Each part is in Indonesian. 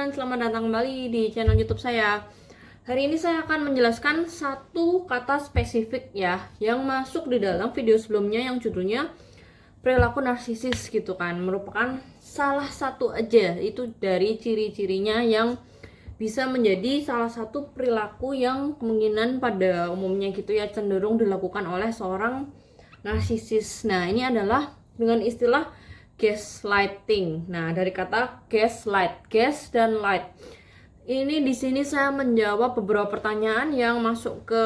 teman-teman, selamat datang kembali di channel YouTube saya. Hari ini saya akan menjelaskan satu kata spesifik ya, yang masuk di dalam video sebelumnya yang judulnya perilaku narsisis gitu kan. Merupakan salah satu aja itu dari ciri-cirinya yang bisa menjadi salah satu perilaku yang kemungkinan pada umumnya gitu ya cenderung dilakukan oleh seorang narsisis. Nah, ini adalah dengan istilah gaslighting. Nah, dari kata gaslight, gas dan light. Ini di sini saya menjawab beberapa pertanyaan yang masuk ke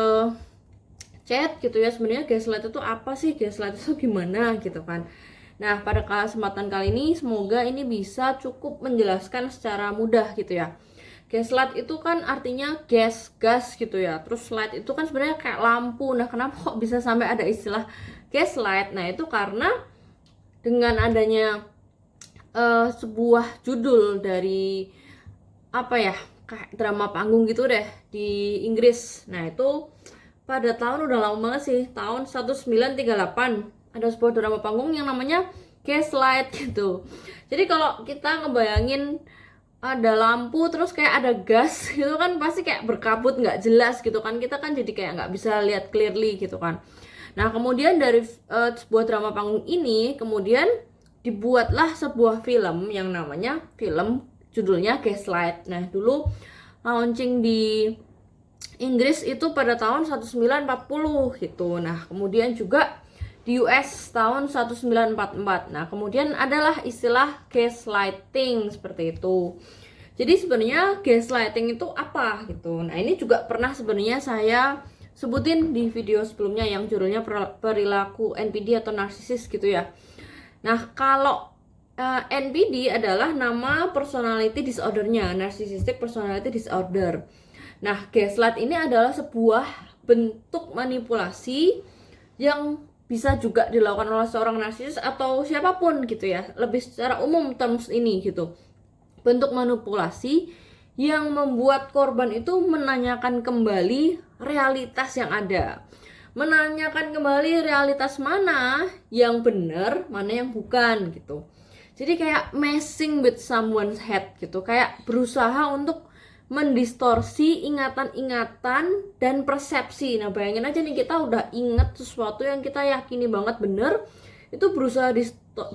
chat gitu ya. Sebenarnya gaslight itu apa sih? Gaslight itu gimana gitu kan. Nah, pada kesempatan kali ini semoga ini bisa cukup menjelaskan secara mudah gitu ya. Gaslight itu kan artinya gas gitu ya. Terus light itu kan sebenarnya kayak lampu. Nah, kenapa kok bisa sampai ada istilah gaslight? Nah, itu karena dengan adanya sebuah judul dari apa ya, kayak drama panggung gitu deh di Inggris. Nah, itu pada tahun udah lama banget sih, tahun 1938 ada sebuah drama panggung yang namanya Gaslight gitu. Jadi kalau kita ngebayangin ada lampu terus kayak ada gas gitu kan, pasti kayak berkabut nggak jelas gitu kan, kita kan jadi kayak nggak bisa lihat clearly gitu kan. Nah, kemudian dari sebuah drama panggung ini kemudian dibuatlah sebuah film yang namanya film judulnya Gaslight. Nah, dulu launching di Inggris itu pada tahun 1940 gitu. Nah, kemudian juga di US tahun 1944. Nah, kemudian adalah istilah gaslighting seperti itu. Jadi sebenarnya gaslighting itu apa gitu. Nah, ini juga pernah sebenarnya saya sebutin di video sebelumnya yang judulnya perilaku NPD atau narsisis gitu ya. Nah, kalau NPD adalah nama personality disordernya, narcissistic personality disorder. Nah, gaslight ini adalah sebuah bentuk manipulasi yang bisa juga dilakukan oleh seorang narsisis atau siapapun gitu ya. Lebih secara umum terms ini gitu. Bentuk manipulasi yang membuat korban itu menanyakan kembali realitas yang ada. Menanyakan kembali realitas mana yang benar, mana yang bukan gitu. Jadi kayak messing with someone's head gitu, kayak berusaha untuk mendistorsi ingatan-ingatan dan persepsi. Nah, bayangin aja nih, kita udah inget sesuatu yang kita yakini banget bener, itu berusaha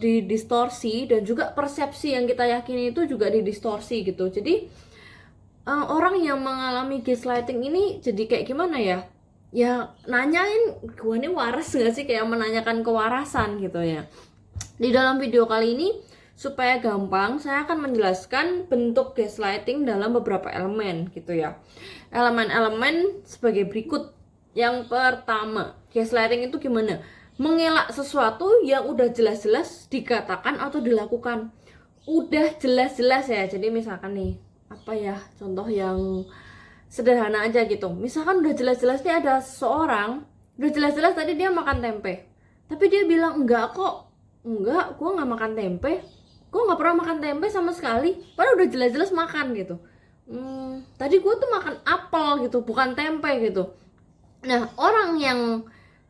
didistorsi, dan juga persepsi yang kita yakini itu juga didistorsi gitu. Jadi orang yang mengalami gaslighting ini jadi kayak gimana ya? Ya nanyain, gue nih waras gak sih, kayak menanyakan kewarasan gitu ya. Di dalam video kali ini supaya gampang saya akan menjelaskan bentuk gaslighting dalam beberapa elemen gitu ya. Elemen-elemen sebagai berikut. Yang pertama, gaslighting itu gimana? Mengelak sesuatu yang udah jelas-jelas dikatakan atau dilakukan. Udah jelas-jelas ya. Jadi misalkan nih, apa ya, contoh yang sederhana aja gitu. Misalkan udah jelas-jelas nih ada seorang, udah jelas-jelas tadi dia makan tempe, tapi dia bilang enggak kok, enggak, gue nggak makan tempe, gue nggak pernah makan tempe sama sekali, padahal udah jelas-jelas makan gitu. Tadi gue tuh makan apel gitu, bukan tempe gitu. Nah, orang yang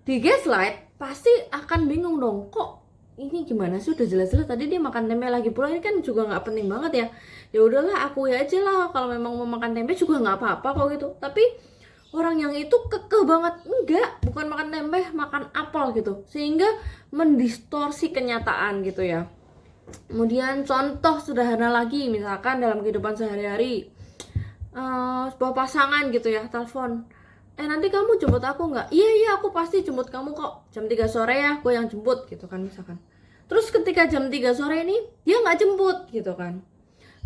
di gaslight pasti akan bingung dong, kok ini gimana sih, udah jelas-jelas tadi dia makan tempe, lagi pula ini kan juga nggak penting banget ya. Ya udahlah, aku ya aja lah, kalau memang mau makan tempe juga nggak apa-apa kok gitu. Tapi orang yang itu kekeh banget, enggak, bukan makan tempe, makan apel gitu, sehingga mendistorsi kenyataan gitu ya. Kemudian contoh sederhana lagi, misalkan dalam kehidupan sehari-hari, sebuah pasangan gitu ya, telepon, nanti kamu jemput aku nggak? Iya, aku pasti jemput kamu kok, jam 3 sore ya, gue yang jemput gitu kan misalkan. Terus ketika jam 3 sore ini dia nggak jemput gitu kan.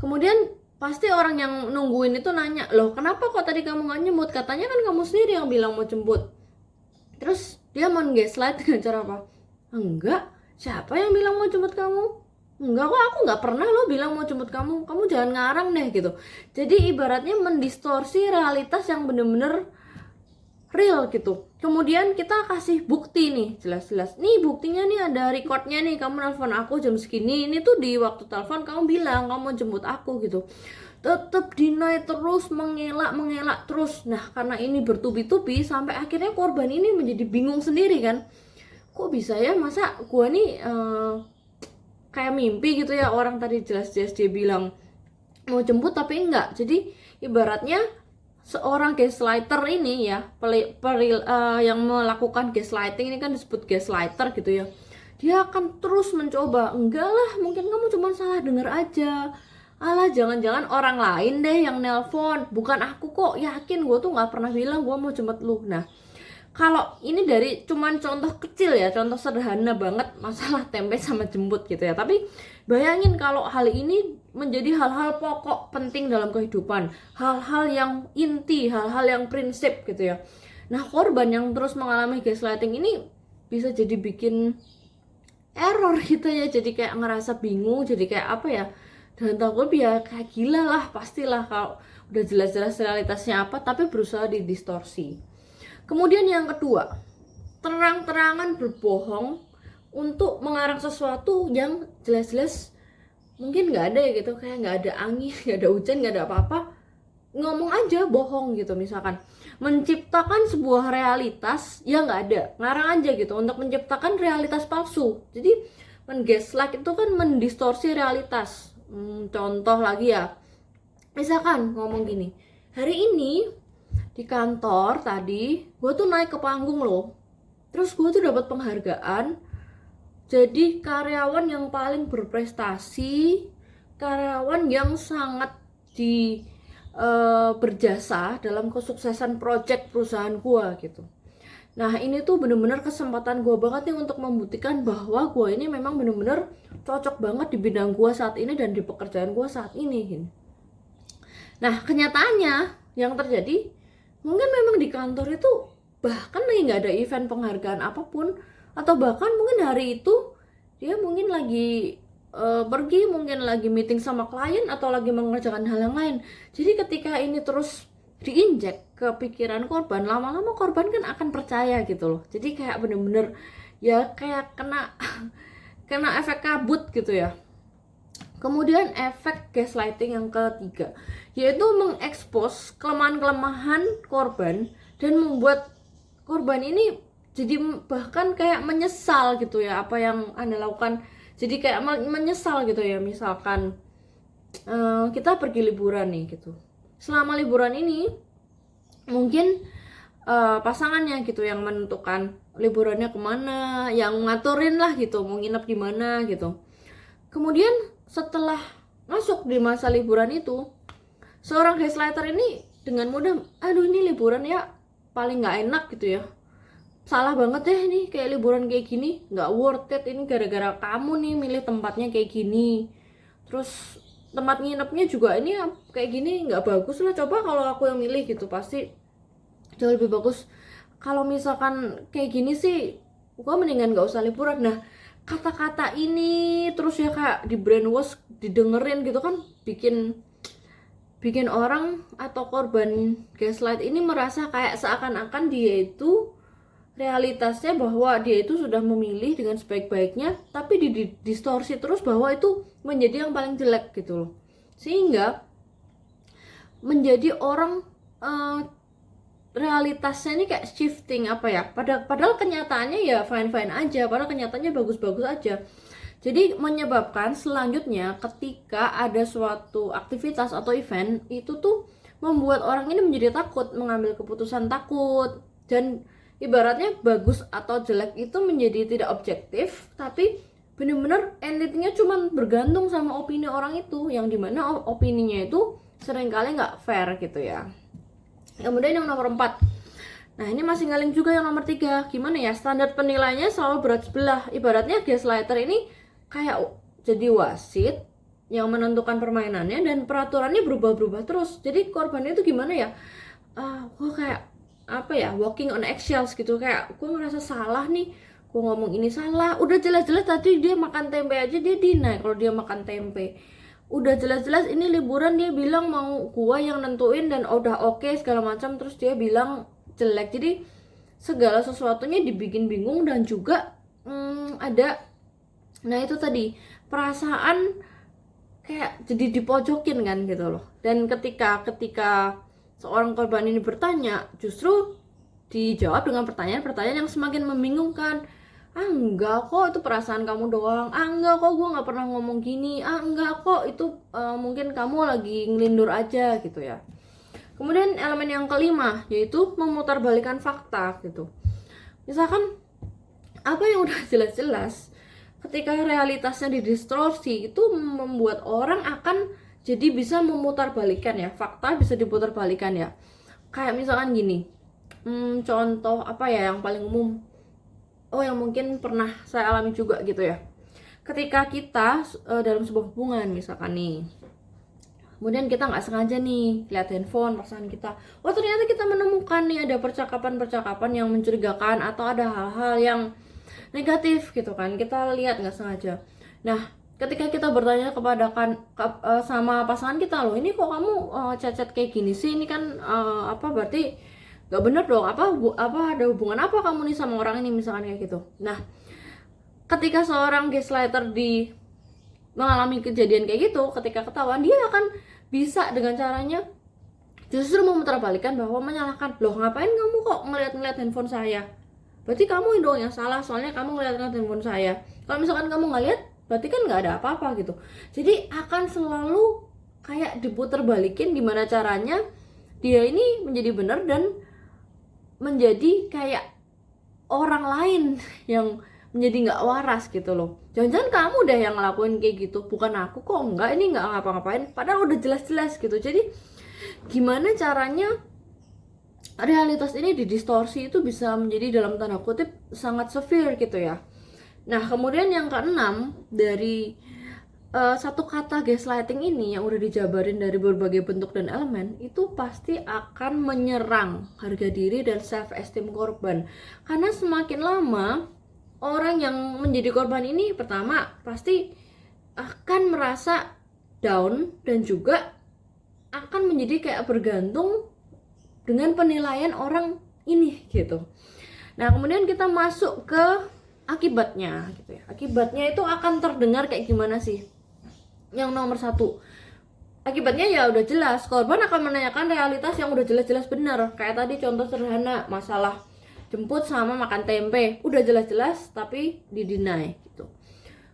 Kemudian pasti orang yang nungguin itu nanya, loh kenapa kok tadi kamu nggak jemput? Katanya kan kamu sendiri yang bilang mau jemput. Terus dia men-gaslight dengan cara apa? Enggak, siapa yang bilang mau jemput kamu? Enggak kok, aku nggak pernah lo bilang mau jemput kamu. Kamu jangan ngarang deh gitu. Jadi ibaratnya mendistorsi realitas yang bener-bener real gitu. Kemudian kita kasih bukti nih, jelas-jelas. Nih buktinya nih, ada recordnya nih, kamu nelfon aku jam segini. Ini tuh di waktu telepon kamu bilang kamu mau jemput aku gitu. Tetap deny terus, mengelak terus. Nah, karena ini bertubi-tubi sampai akhirnya korban ini menjadi bingung sendiri kan. Kok bisa ya, masa gua nih kayak mimpi gitu ya, orang tadi jelas-jelas dia bilang mau jemput tapi enggak. Jadi ibaratnya seorang gaslighter ini ya, yang melakukan gaslighting ini kan disebut gaslighter gitu ya, dia akan terus mencoba, enggak lah mungkin kamu cuma salah dengar aja, alah jangan-jangan orang lain deh yang nelpon, bukan aku kok, yakin gue tuh nggak pernah bilang gue mau jemput lu. Nah, kalau ini dari cuman contoh kecil ya, contoh sederhana banget masalah tempe sama jemput gitu ya. Tapi bayangin kalau hal ini menjadi hal-hal pokok penting dalam kehidupan, hal-hal yang inti, hal-hal yang prinsip gitu ya. Nah, korban yang terus mengalami gaslighting ini bisa jadi bikin error gitu ya, jadi kayak ngerasa bingung, jadi kayak apa ya, dan takut ya kayak gila lah, pastilah kalau udah jelas-jelas realitasnya apa tapi berusaha didistorsi. Kemudian yang kedua, terang-terangan berbohong untuk mengarang sesuatu yang jelas-jelas mungkin nggak ada ya gitu, kayak nggak ada angin, nggak ada hujan, nggak ada apa-apa, ngomong aja bohong gitu. Misalkan menciptakan sebuah realitas yang nggak ada, ngarang aja gitu untuk menciptakan realitas palsu. Jadi men-gaslight itu kan mendistorsi realitas. Contoh lagi ya, misalkan ngomong gini, hari ini di kantor tadi gue tuh naik ke panggung loh, terus gue tuh dapat penghargaan jadi karyawan yang paling berprestasi, karyawan yang sangat berjasa dalam kesuksesan project perusahaan gue gitu. Nah, ini tuh bener-bener kesempatan gue banget nih untuk membuktikan bahwa gue ini memang bener-bener cocok banget di bidang gue saat ini dan di pekerjaan gue saat ini. Nah, kenyataannya yang terjadi mungkin memang di kantor itu bahkan lagi nggak ada event penghargaan apapun, atau bahkan mungkin hari itu dia mungkin lagi pergi, mungkin lagi meeting sama klien atau lagi mengerjakan hal yang lain. Jadi ketika ini terus diinjek ke pikiran korban, lama-lama korban kan akan percaya gitu loh. Jadi kayak bener-bener ya kayak kena efek kabut gitu ya. Kemudian efek gaslighting yang ketiga, yaitu mengekspos kelemahan-kelemahan korban dan membuat korban ini jadi bahkan kayak menyesal gitu ya apa yang Anda lakukan. Jadi kayak menyesal gitu ya. Misalkan kita pergi liburan nih gitu. Selama liburan ini mungkin pasangannya gitu yang menentukan liburannya kemana, yang ngaturin lah gitu, mau nginep di mana gitu. Kemudian setelah masuk di masa liburan itu, seorang gaslighter ini dengan mudah, aduh ini liburan ya paling nggak enak gitu ya, salah banget deh nih kayak liburan kayak gini, nggak worth it, ini gara-gara kamu nih milih tempatnya kayak gini, terus tempat nginepnya juga ini kayak gini nggak bagus lah, coba kalau aku yang milih gitu pasti jauh lebih bagus. Kalau misalkan kayak gini sih gua mendingan nggak usah liburan. Nah, kata-kata ini terus ya kayak di brainwash, didengerin gitu kan, bikin orang atau korban gaslight ini merasa kayak seakan-akan dia itu realitasnya bahwa dia itu sudah memilih dengan sebaik-baiknya, tapi didistorsi terus bahwa itu menjadi yang paling jelek gitu loh, sehingga menjadi orang realitasnya ini kayak shifting apa ya, padahal kenyataannya ya fine-fine aja, padahal kenyataannya bagus-bagus aja. Jadi menyebabkan selanjutnya ketika ada suatu aktivitas atau event itu tuh membuat orang ini menjadi takut mengambil keputusan, takut, dan ibaratnya bagus atau jelek itu menjadi tidak objektif, tapi bener-bener endingnya cuma bergantung sama opini orang itu, yang dimana opininya itu seringkali nggak fair gitu ya. Kemudian yang nomor 4, nah ini masih ngaling juga yang nomor 3, gimana ya, standar penilaiannya selalu berat sebelah. Ibaratnya gaslighter ini kayak jadi wasit yang menentukan permainannya dan peraturannya berubah-ubah terus. Jadi korban itu gimana ya, gue kayak apa ya, walking on eggshells gitu, kayak gue ngerasa salah nih, gue ngomong ini salah, udah jelas-jelas tadi dia makan tempe aja dia deny kalau dia makan tempe, udah jelas-jelas ini liburan dia bilang mau gua yang nentuin dan udah oke segala macam, terus dia bilang jelek. Jadi segala sesuatunya dibikin bingung dan juga ada, nah itu tadi perasaan kayak jadi dipojokin kan gitu loh. Dan ketika seorang korban ini bertanya, justru dijawab dengan pertanyaan-pertanyaan yang semakin membingungkan. ah enggak kok itu perasaan kamu doang, ah enggak kok gue nggak pernah ngomong gini, ah enggak kok itu mungkin kamu lagi ngelindur aja gitu ya. Kemudian elemen yang kelima yaitu memutarbalikkan fakta gitu. Misalkan apa yang udah jelas-jelas, ketika realitasnya didistorsi itu membuat orang akan jadi bisa memutarbalikkan ya, fakta bisa diputarbalikkan ya. Kayak misalkan gini, contoh apa ya yang paling umum, yang mungkin pernah saya alami juga gitu ya. Ketika kita dalam sebuah hubungan misalkan nih, kemudian kita nggak sengaja nih lihat handphone pasangan kita, ternyata kita menemukan nih ada percakapan-percakapan yang mencurigakan atau ada hal-hal yang negatif gitu kan, kita lihat nggak sengaja. Nah, ketika kita bertanya kepada sama pasangan kita, loh ini kok kamu chat-chat kayak gini sih, ini kan apa berarti nggak bener dong, apa ada hubungan apa kamu nih sama orang ini, misalkan kayak gitu. Nah, ketika seorang gaslighter mengalami kejadian kayak gitu, ketika ketahuan, dia akan bisa dengan caranya justru memutarbalikkan bahwa menyalahkan, loh ngapain kamu kok ngeliat handphone saya, berarti kamu dong yang salah, soalnya kamu ngeliat handphone saya. Kalau misalkan kamu nggak lihat, berarti kan nggak ada apa-apa gitu. Jadi akan selalu kayak diputar balikin gimana caranya dia ini menjadi benar dan menjadi kayak orang lain yang menjadi nggak waras gitu loh. Jangan-jangan kamu deh yang ngelakuin kayak gitu, bukan aku kok, enggak, ini nggak ngapa-ngapain, padahal udah jelas-jelas gitu. Jadi gimana caranya realitas ini didistorsi itu bisa menjadi dalam tanda kutip sangat severe gitu ya. Nah, kemudian yang keenam dari satu kata gaslighting ini yang udah dijabarin dari berbagai bentuk dan elemen, itu pasti akan menyerang harga diri dan self esteem korban. Karena semakin lama orang yang menjadi korban ini, pertama pasti akan merasa down dan juga akan menjadi kayak bergantung dengan penilaian orang ini gitu. Nah, kemudian kita masuk ke akibatnya gitu ya. Akibatnya itu akan terdengar kayak gimana sih? Yang nomor satu, akibatnya ya udah jelas, korban akan menanyakan realitas yang udah jelas-jelas benar. Kayak tadi contoh sederhana, masalah jemput sama makan tempe, udah jelas-jelas tapi didinai gitu.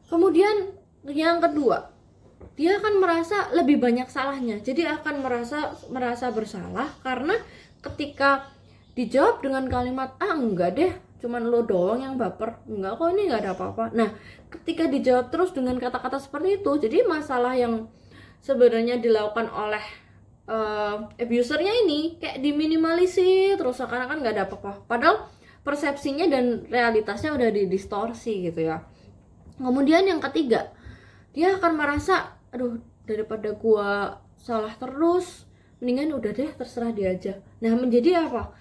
Kemudian yang kedua, dia akan merasa lebih banyak salahnya. Jadi akan merasa bersalah karena ketika dijawab dengan kalimat, ah enggak deh, cuman lo doang yang baper, enggak kok, ini enggak ada apa-apa. Nah, ketika dijawab terus dengan kata-kata seperti itu, jadi masalah yang sebenarnya dilakukan oleh abusernya ini kayak diminimalisir terus, seakan-akan nggak ada apa-apa, padahal persepsinya dan realitasnya udah didistorsi gitu ya. Kemudian yang ketiga, dia akan merasa, aduh daripada gua salah terus, mendingan udah deh terserah dia aja. Nah, menjadi apa?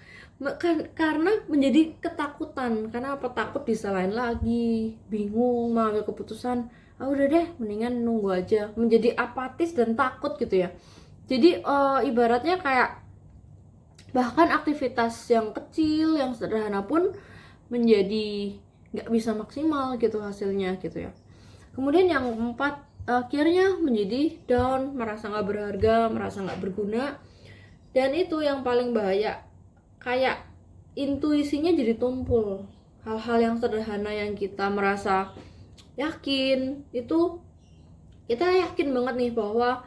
Karena menjadi ketakutan, karena apa, takut disalahin lagi, bingung mengambil keputusan, udah deh mendingan nunggu aja, menjadi apatis dan takut gitu ya. Jadi ibaratnya kayak bahkan aktivitas yang kecil, yang sederhana pun menjadi nggak bisa maksimal gitu hasilnya gitu ya. Kemudian yang keempat, akhirnya menjadi down, merasa nggak berharga, merasa nggak berguna, dan itu yang paling bahaya, kayak intuisinya jadi tumpul. Hal-hal yang sederhana yang kita merasa yakin, itu kita yakin banget nih bahwa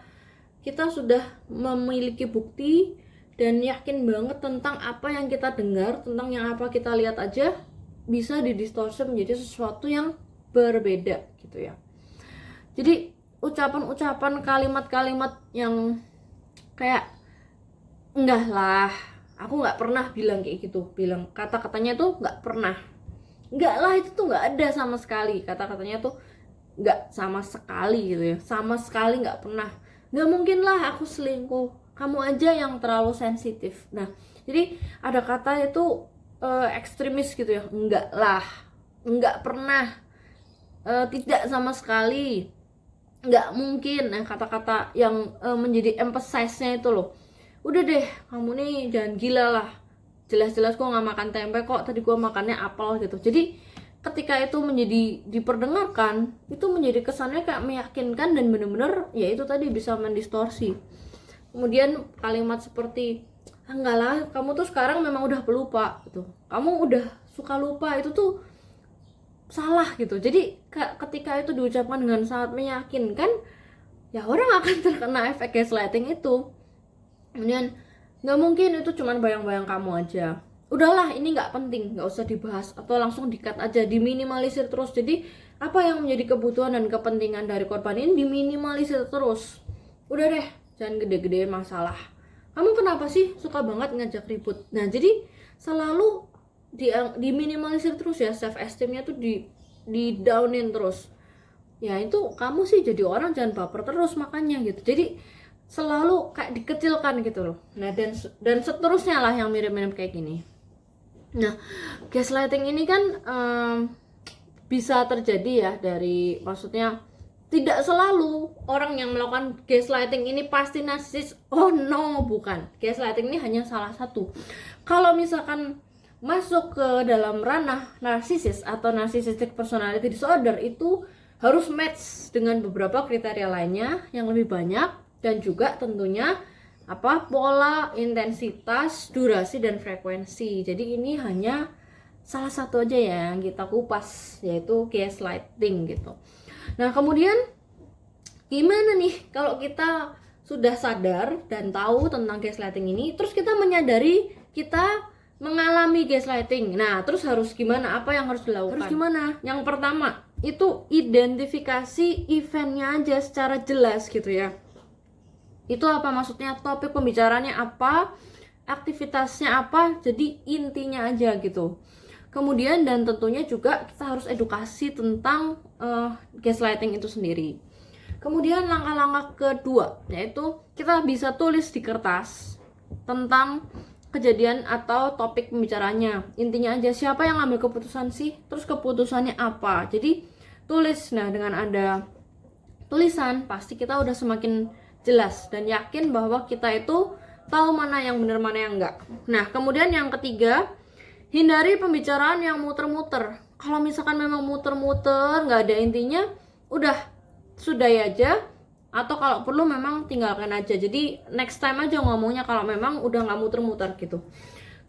kita sudah memiliki bukti dan yakin banget tentang apa yang kita dengar, tentang yang apa kita lihat aja bisa didistorsi menjadi sesuatu yang berbeda gitu ya. Jadi ucapan-ucapan, kalimat-kalimat yang kayak, enggak lah, aku nggak pernah bilang kayak gitu, bilang kata-katanya tuh nggak pernah, enggak lah itu tuh nggak ada sama sekali, kata-katanya tuh nggak sama sekali gitu ya, sama sekali nggak pernah, nggak mungkin lah aku selingkuh, kamu aja yang terlalu sensitif. Nah, jadi ada kata itu ekstremis gitu ya, enggak lah, enggak pernah, tidak sama sekali, nggak mungkin. Nah, kata-kata yang menjadi emphasize-nya itu loh, udah deh kamu nih jangan gila lah, jelas-jelas gua nggak makan tempe kok, tadi gua makannya apel gitu. Jadi ketika itu menjadi diperdengarkan, itu menjadi kesannya kayak meyakinkan dan bener-bener ya itu tadi bisa mendistorsi. Kemudian kalimat seperti, enggak lah kamu tuh sekarang memang udah pelupa gitu, kamu udah suka lupa, itu tuh salah gitu. Jadi ketika itu diucapkan dengan sangat meyakinkan, ya orang akan terkena efek gaslighting itu. Kemudian nggak mungkin itu cuma bayang-bayang kamu aja, udahlah ini nggak penting, nggak usah dibahas, atau langsung di-cut aja, diminimalisir terus. Jadi apa yang menjadi kebutuhan dan kepentingan dari korban ini diminimalisir terus. Udah deh, jangan gede-gede masalah. Kamu kenapa sih suka banget ngajak ribut? Nah, jadi selalu diminimalisir terus ya, self esteemnya tuh di downin terus. Ya itu kamu sih jadi orang jangan baper terus makanya gitu. Jadi selalu kayak dikecilkan gitu loh. Nah, dan seterusnya lah yang mirip-mirip kayak gini. Nah, gaslighting ini kan bisa terjadi ya dari, maksudnya tidak selalu orang yang melakukan gaslighting ini pasti narsis. Oh no, bukan. Gaslighting ini hanya salah satu. Kalau misalkan masuk ke dalam ranah narsisis atau narcissistic personality disorder, itu harus match dengan beberapa kriteria lainnya yang lebih banyak, dan juga tentunya pola, intensitas, durasi, dan frekuensi. Jadi ini hanya salah satu aja ya yang kita kupas, yaitu gaslighting gitu. Nah, kemudian gimana nih kalau kita sudah sadar dan tahu tentang gaslighting ini, terus kita menyadari kita mengalami gaslighting. Nah, terus harus gimana? Apa yang harus dilakukan? Harus gimana? Yang pertama, itu identifikasi eventnya aja secara jelas gitu ya. Itu apa maksudnya, topik pembicaranya apa, aktivitasnya apa, jadi intinya aja gitu. Kemudian dan tentunya juga kita harus edukasi tentang gaslighting itu sendiri. Kemudian langkah-langkah kedua, yaitu kita bisa tulis di kertas tentang kejadian atau topik pembicaranya. Intinya aja, siapa yang ngambil keputusan sih, terus keputusannya apa. Jadi tulis. Nah, dengan ada tulisan pasti kita udah semakin jelas dan yakin bahwa kita itu tahu mana yang benar mana yang enggak. Nah, kemudian yang ketiga, hindari pembicaraan yang muter-muter. Kalau misalkan memang muter-muter nggak ada intinya, udah sudahi aja, atau kalau perlu memang tinggalkan aja. Jadi next time aja ngomongnya kalau memang udah nggak muter-muter gitu.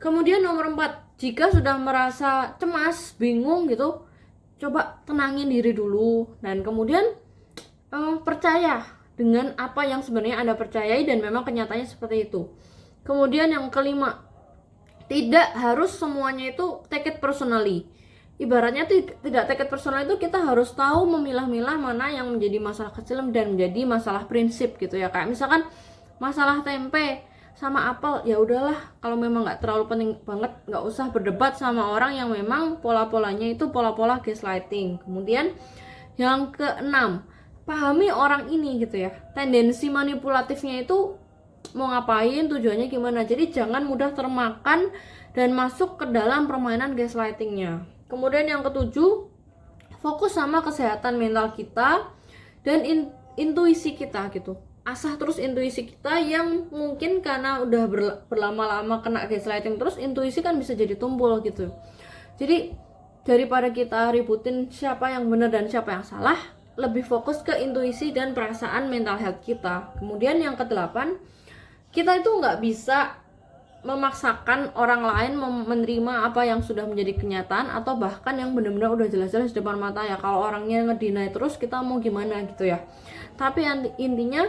Kemudian nomor 4, jika sudah merasa cemas, bingung gitu, coba tenangin diri dulu, dan kemudian percaya dengan apa yang sebenarnya Anda percayai dan memang kenyataannya seperti itu. Kemudian yang kelima, tidak harus semuanya itu take it personally. Ibaratnya tidak take it personally itu kita harus tahu memilah-milah mana yang menjadi masalah kecil dan menjadi masalah prinsip gitu ya. Kayak misalkan masalah tempe sama apel, ya udahlah, kalau memang nggak terlalu penting banget, nggak usah berdebat sama orang yang memang pola-polanya itu pola-pola gaslighting. Kemudian yang keenam, pahami orang ini gitu ya, tendensi manipulatifnya itu mau ngapain, tujuannya gimana. Jadi jangan mudah termakan dan masuk ke dalam permainan gaslightingnya. Kemudian yang ketujuh, fokus sama kesehatan mental kita dan intuisi kita gitu. Asah terus intuisi kita yang mungkin karena udah berlama-lama kena gaslighting terus, intuisi kan bisa jadi tumpul gitu. Jadi daripada kita ributin siapa yang benar dan siapa yang salah, lebih fokus ke intuisi dan perasaan mental health kita. Kemudian yang kedelapan, kita itu nggak bisa memaksakan orang lain menerima apa yang sudah menjadi kenyataan, atau bahkan yang benar-benar udah jelas-jelas depan mata ya. Kalau orangnya ngedinai terus, kita mau gimana gitu ya. Tapi intinya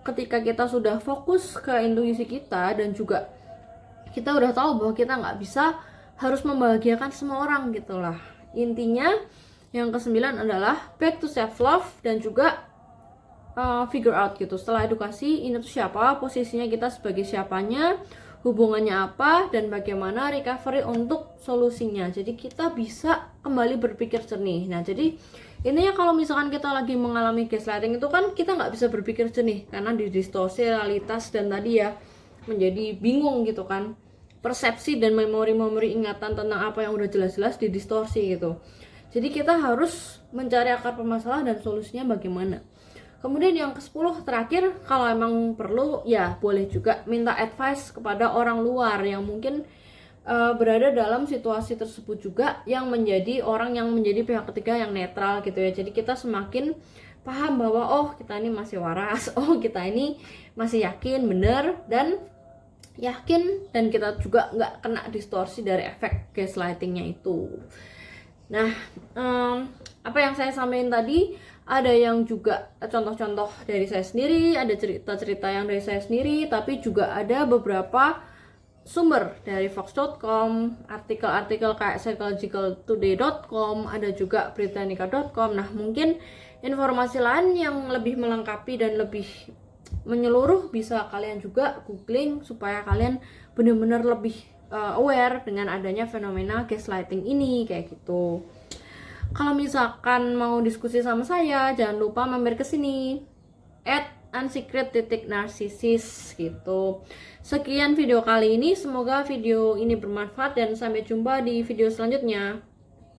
ketika kita sudah fokus ke intuisi kita, dan juga kita udah tahu bahwa kita nggak bisa harus membahagiakan semua orang gitulah. Intinya yang kesembilan adalah back to self love, dan juga figure out gitu. Setelah edukasi, ini tuh siapa, posisinya kita sebagai siapanya, hubungannya apa, dan bagaimana recovery untuk solusinya. Jadi kita bisa kembali berpikir jernih. Nah, jadi intinya kalau misalkan kita lagi mengalami gaslighting itu kan kita nggak bisa berpikir jernih karena didistorsi realitas, dan tadi ya menjadi bingung gitu kan. Persepsi dan memori-memori ingatan tentang apa yang udah jelas-jelas didistorsi gitu. Jadi kita harus mencari akar permasalahan dan solusinya bagaimana. Kemudian yang ke-10 terakhir, kalau emang perlu ya boleh juga minta advice kepada orang luar yang mungkin berada dalam situasi tersebut juga, yang menjadi orang yang menjadi pihak ketiga yang netral gitu ya. Jadi kita semakin paham bahwa oh kita ini masih waras, oh kita ini masih yakin bener dan yakin, dan kita juga nggak kena distorsi dari efek gaslightingnya itu. Nah, apa yang saya sampaikan tadi, ada yang juga contoh-contoh dari saya sendiri, ada cerita-cerita yang dari saya sendiri, tapi juga ada beberapa sumber dari Vox.com, artikel-artikel kayak psychologicaltoday.com, ada juga britannica.com. Nah, mungkin informasi lain yang lebih melengkapi dan lebih menyeluruh bisa kalian juga googling supaya kalian benar-benar lebih aware dengan adanya fenomena gaslighting ini kayak gitu. Kalau misalkan mau diskusi sama saya, jangan lupa mampir ke sini @unsecret.narcissist gitu. Sekian video kali ini, semoga video ini bermanfaat dan sampai jumpa di video selanjutnya.